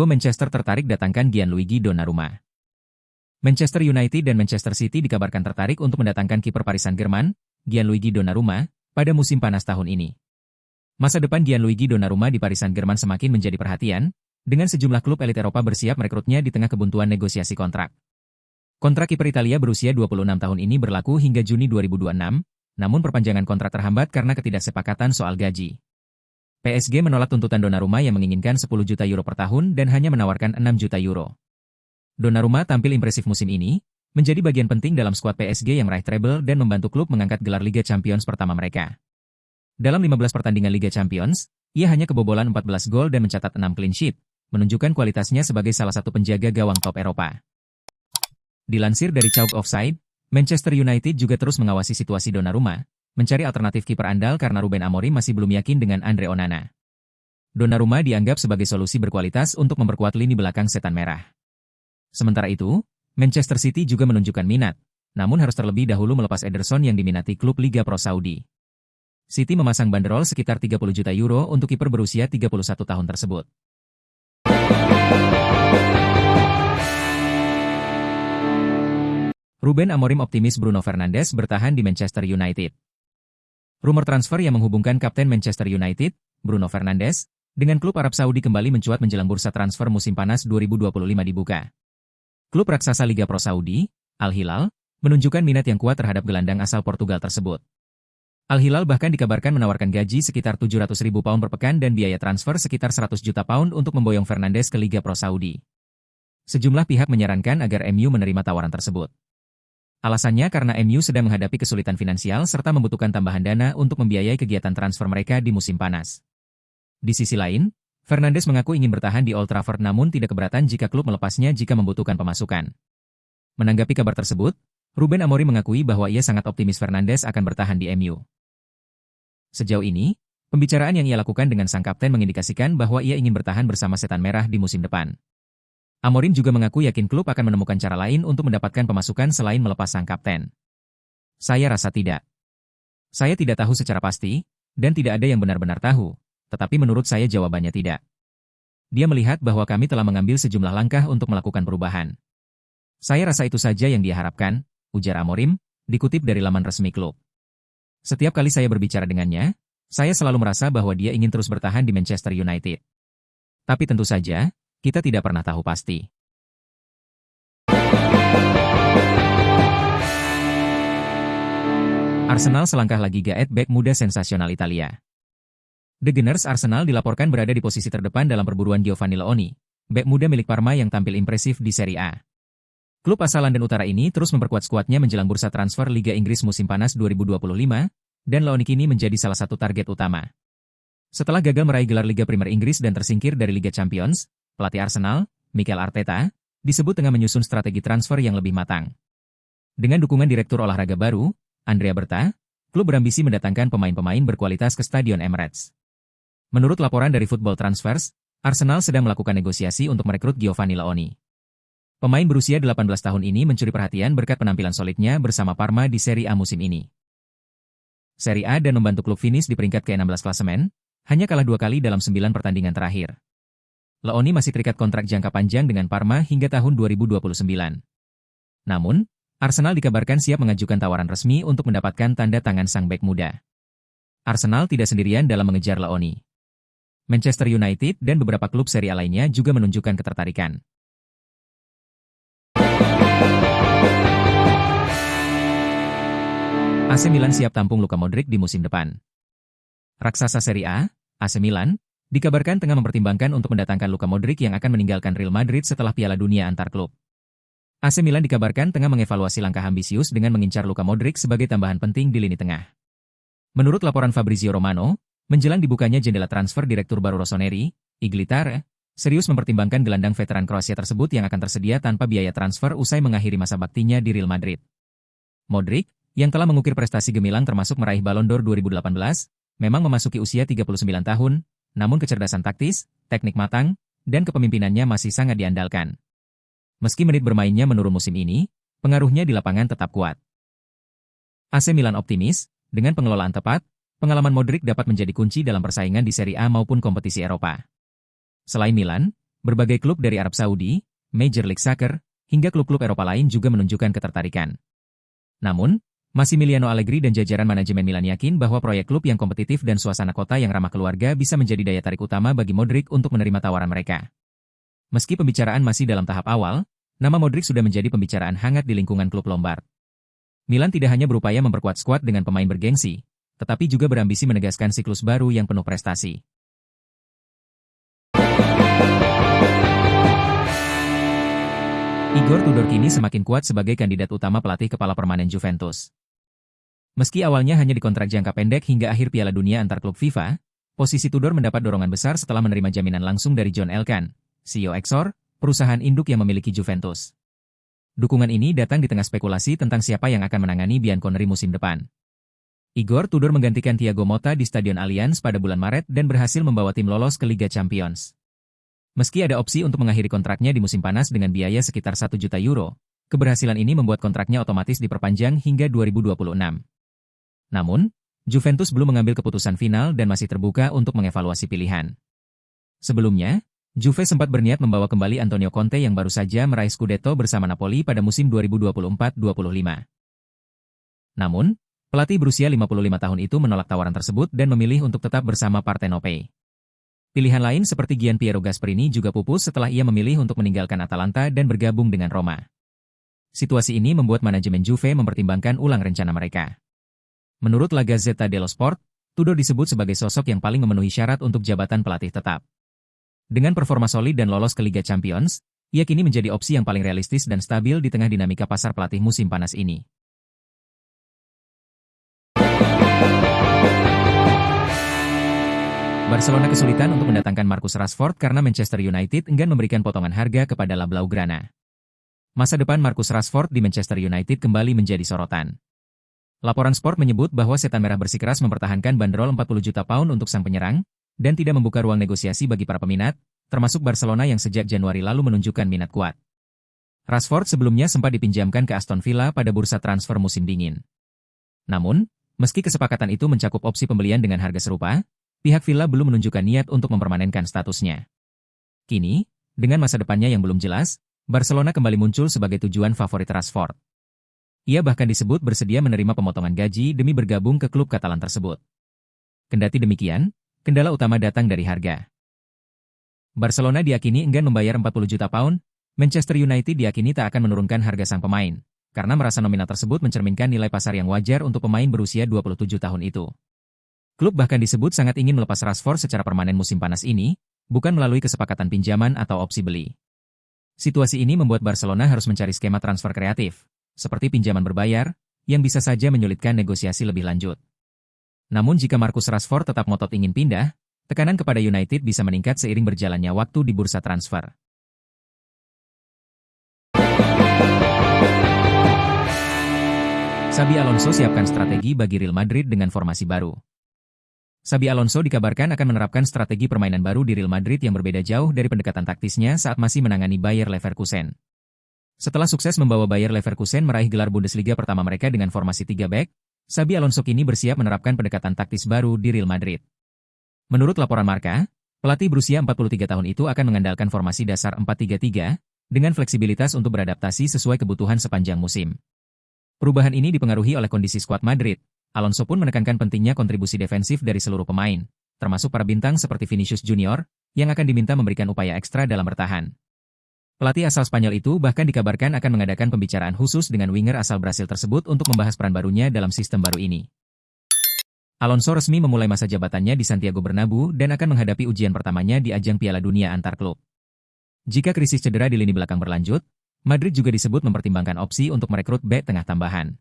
Duo Manchester tertarik datangkan Gianluigi Donnarumma. Manchester United dan Manchester City dikabarkan tertarik untuk mendatangkan kiper Paris Saint-Germain, Gianluigi Donnarumma, pada musim panas tahun ini. Masa depan Gianluigi Donnarumma di Paris Saint-Germain semakin menjadi perhatian, dengan sejumlah klub elit Eropa bersiap merekrutnya di tengah kebuntuan negosiasi kontrak. Kontrak kiper Italia berusia 26 tahun ini berlaku hingga Juni 2026, namun perpanjangan kontrak terhambat karena ketidaksepakatan soal gaji. PSG menolak tuntutan Donnarumma yang menginginkan 10 juta euro per tahun dan hanya menawarkan 6 juta euro. Donnarumma tampil impresif musim ini, menjadi bagian penting dalam skuad PSG yang meraih treble dan membantu klub mengangkat gelar Liga Champions pertama mereka. Dalam 15 pertandingan Liga Champions, ia hanya kebobolan 14 gol dan mencatat 6 clean sheet, menunjukkan kualitasnya sebagai salah satu penjaga gawang top Eropa. Dilansir dari Chalk Offside, Manchester United juga terus mengawasi situasi Donnarumma, mencari alternatif kiper andal karena Ruben Amorim masih belum yakin dengan Andre Onana. Donnarumma dianggap sebagai solusi berkualitas untuk memperkuat lini belakang setan merah. Sementara itu, Manchester City juga menunjukkan minat, namun harus terlebih dahulu melepas Ederson yang diminati klub Liga Pro Saudi. City memasang banderol sekitar 30 juta euro untuk kiper berusia 31 tahun tersebut. Ruben Amorim optimis Bruno Fernandes bertahan di Manchester United. Rumor transfer yang menghubungkan kapten Manchester United, Bruno Fernandes, dengan klub Arab Saudi kembali mencuat menjelang bursa transfer musim panas 2025 dibuka. Klub raksasa Liga Pro Saudi, Al Hilal, menunjukkan minat yang kuat terhadap gelandang asal Portugal tersebut. Al Hilal bahkan dikabarkan menawarkan gaji sekitar 700.000 pound per pekan dan biaya transfer sekitar 100 juta pound untuk memboyong Fernandes ke Liga Pro Saudi. Sejumlah pihak menyarankan agar MU menerima tawaran tersebut. Alasannya karena MU sedang menghadapi kesulitan finansial serta membutuhkan tambahan dana untuk membiayai kegiatan transfer mereka di musim panas. Di sisi lain, Fernandes mengaku ingin bertahan di Old Trafford namun tidak keberatan jika klub melepasnya jika membutuhkan pemasukan. Menanggapi kabar tersebut, Ruben Amorim mengakui bahwa ia sangat optimis Fernandes akan bertahan di MU. Sejauh ini, pembicaraan yang ia lakukan dengan sang kapten mengindikasikan bahwa ia ingin bertahan bersama setan merah di musim depan. Amorim juga mengaku yakin klub akan menemukan cara lain untuk mendapatkan pemasukan selain melepas sang kapten. Saya rasa tidak. Saya tidak tahu secara pasti, dan tidak ada yang benar-benar tahu, tetapi menurut saya jawabannya tidak. Dia melihat bahwa kami telah mengambil sejumlah langkah untuk melakukan perubahan. Saya rasa itu saja yang dia harapkan, ujar Amorim, dikutip dari laman resmi klub. Setiap kali saya berbicara dengannya, saya selalu merasa bahwa dia ingin terus bertahan di Manchester United. Tapi tentu saja, kita tidak pernah tahu pasti. Arsenal selangkah lagi gaet bek muda sensasional Italia. The Gunners Arsenal dilaporkan berada di posisi terdepan dalam perburuan Giovanni Leoni, bek muda milik Parma yang tampil impresif di Serie A. Klub asal London Utara ini terus memperkuat skuadnya menjelang bursa transfer Liga Inggris musim panas 2025, dan Leoni kini menjadi salah satu target utama. Setelah gagal meraih gelar Liga Premier Inggris dan tersingkir dari Liga Champions, pelatih Arsenal, Mikel Arteta, disebut tengah menyusun strategi transfer yang lebih matang. Dengan dukungan direktur olahraga baru, Andrea Berta, klub berambisi mendatangkan pemain-pemain berkualitas ke Stadion Emirates. Menurut laporan dari Football Transfers, Arsenal sedang melakukan negosiasi untuk merekrut Giovanni Leoni. Pemain berusia 18 tahun ini mencuri perhatian berkat penampilan solidnya bersama Parma di Serie A musim ini. Serie A dan membantu klub finish di peringkat ke-16 klasemen, hanya kalah 2 kali dalam 9 pertandingan terakhir. Leoni masih terikat kontrak jangka panjang dengan Parma hingga tahun 2029. Namun, Arsenal dikabarkan siap mengajukan tawaran resmi untuk mendapatkan tanda tangan sang bek muda. Arsenal tidak sendirian dalam mengejar Leoni. Manchester United dan beberapa klub Serie A lainnya juga menunjukkan ketertarikan. AC Milan siap tampung Luka Modric di musim depan. Raksasa Serie A, AC Milan, dikabarkan tengah mempertimbangkan untuk mendatangkan Luka Modric yang akan meninggalkan Real Madrid setelah Piala Dunia antar klub. AC Milan dikabarkan tengah mengevaluasi langkah ambisius dengan mengincar Luka Modric sebagai tambahan penting di lini tengah. Menurut laporan Fabrizio Romano, menjelang dibukanya jendela transfer Direktur baru Rossoneri, Iglitare, serius mempertimbangkan gelandang veteran Kroasia tersebut yang akan tersedia tanpa biaya transfer usai mengakhiri masa baktinya di Real Madrid. Modric, yang telah mengukir prestasi gemilang termasuk meraih Ballon d'Or 2018, memang memasuki usia 39 tahun, namun kecerdasan taktis, teknik matang, dan kepemimpinannya masih sangat diandalkan. Meski menit bermainnya menurun musim ini, pengaruhnya di lapangan tetap kuat. AC Milan optimis, dengan pengelolaan tepat, pengalaman Modric dapat menjadi kunci dalam persaingan di Serie A maupun kompetisi Eropa. Selain Milan, Berbagai klub dari Arab Saudi, Major League Soccer, hingga klub-klub Eropa lain juga menunjukkan ketertarikan. Namun, Massimiliano Allegri dan jajaran manajemen Milan yakin bahwa proyek klub yang kompetitif dan suasana kota yang ramah keluarga bisa menjadi daya tarik utama bagi Modric untuk menerima tawaran mereka. Meski pembicaraan masih dalam tahap awal, nama Modric sudah menjadi pembicaraan hangat di lingkungan klub Lombard. Milan tidak hanya berupaya memperkuat skuad dengan pemain bergengsi, tetapi juga berambisi menegaskan siklus baru yang penuh prestasi. Igor Tudor kini semakin kuat sebagai kandidat utama pelatih kepala permanen Juventus. Meski awalnya hanya dikontrak jangka pendek hingga akhir Piala Dunia antar klub FIFA, posisi Tudor mendapat dorongan besar setelah menerima jaminan langsung dari John Elkann, CEO Exor, perusahaan induk yang memiliki Juventus. Dukungan ini datang di tengah spekulasi tentang siapa yang akan menangani Bianconeri musim depan. Igor Tudor menggantikan Thiago Motta di Stadion Allianz pada bulan Maret dan berhasil membawa tim lolos ke Liga Champions. Meski ada opsi untuk mengakhiri kontraknya di musim panas dengan biaya sekitar 1 juta euro, keberhasilan ini membuat kontraknya otomatis diperpanjang hingga 2026. Namun, Juventus belum mengambil keputusan final dan masih terbuka untuk mengevaluasi pilihan. Sebelumnya, Juve sempat berniat membawa kembali Antonio Conte yang baru saja meraih Scudetto bersama Napoli pada musim 2024-25. Namun, pelatih berusia 55 tahun itu menolak tawaran tersebut dan memilih untuk tetap bersama Partenope. Pilihan lain seperti Gianpiero Gasperini juga pupus setelah ia memilih untuk meninggalkan Atalanta dan bergabung dengan Roma. Situasi ini membuat manajemen Juve mempertimbangkan ulang rencana mereka. Menurut La Gazzetta dello Sport, Tudor disebut sebagai sosok yang paling memenuhi syarat untuk jabatan pelatih tetap. Dengan performa solid dan lolos ke Liga Champions, ia kini menjadi opsi yang paling realistis dan stabil di tengah dinamika pasar pelatih musim panas ini. Barcelona kesulitan untuk mendatangkan Marcus Rashford karena Manchester United enggan memberikan potongan harga kepada La Blaugrana. Masa depan Marcus Rashford di Manchester United kembali menjadi sorotan. Laporan Sport menyebut bahwa Setan Merah bersikeras mempertahankan bandrol 40 juta pound untuk sang penyerang, dan tidak membuka ruang negosiasi bagi para peminat, termasuk Barcelona yang sejak Januari lalu menunjukkan minat kuat. Rashford sebelumnya sempat dipinjamkan ke Aston Villa pada bursa transfer musim dingin. Namun, meski kesepakatan itu mencakup opsi pembelian dengan harga serupa, pihak Villa belum menunjukkan niat untuk mempermanenkan statusnya. Kini, dengan masa depannya yang belum jelas, Barcelona kembali muncul sebagai tujuan favorit Rashford. Ia bahkan disebut bersedia menerima pemotongan gaji demi bergabung ke klub Katalan tersebut. Kendati demikian, kendala utama datang dari harga. Barcelona diyakini enggan membayar 40 juta pound, Manchester United diyakini tak akan menurunkan harga sang pemain, karena merasa nominal tersebut mencerminkan nilai pasar yang wajar untuk pemain berusia 27 tahun itu. Klub bahkan disebut sangat ingin melepas Rashford secara permanen musim panas ini, bukan melalui kesepakatan pinjaman atau opsi beli. Situasi ini membuat Barcelona harus mencari skema transfer kreatif, seperti pinjaman berbayar, yang bisa saja menyulitkan negosiasi lebih lanjut. Namun jika Marcus Rashford tetap ngotot ingin pindah, tekanan kepada United bisa meningkat seiring berjalannya waktu di bursa transfer. Xabi Alonso siapkan strategi bagi Real Madrid dengan formasi baru. Xabi Alonso dikabarkan akan menerapkan strategi permainan baru di Real Madrid yang berbeda jauh dari pendekatan taktisnya saat masih menangani Bayer Leverkusen. Setelah sukses membawa Bayer Leverkusen meraih gelar Bundesliga pertama mereka dengan formasi 3 back, Xabi Alonso kini bersiap menerapkan pendekatan taktis baru di Real Madrid. Menurut laporan Marca, pelatih berusia 43 tahun itu akan mengandalkan formasi dasar 4-3-3, dengan fleksibilitas untuk beradaptasi sesuai kebutuhan sepanjang musim. Perubahan ini dipengaruhi oleh kondisi skuad Madrid. Alonso pun menekankan pentingnya kontribusi defensif dari seluruh pemain, termasuk para bintang seperti Vinicius Junior, yang akan diminta memberikan upaya ekstra dalam bertahan. Pelatih asal Spanyol itu bahkan dikabarkan akan mengadakan pembicaraan khusus dengan winger asal Brasil tersebut untuk membahas peran barunya dalam sistem baru ini. Alonso resmi memulai masa jabatannya di Santiago Bernabeu dan akan menghadapi ujian pertamanya di ajang Piala Dunia antar klub. Jika krisis cedera di lini belakang berlanjut, Madrid juga disebut mempertimbangkan opsi untuk merekrut bek tengah tambahan.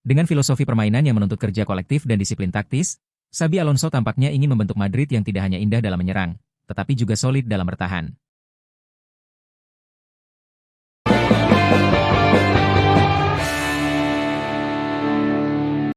Dengan filosofi permainan yang menuntut kerja kolektif dan disiplin taktis, Xabi Alonso tampaknya ingin membentuk Madrid yang tidak hanya indah dalam menyerang, tetapi juga solid dalam bertahan.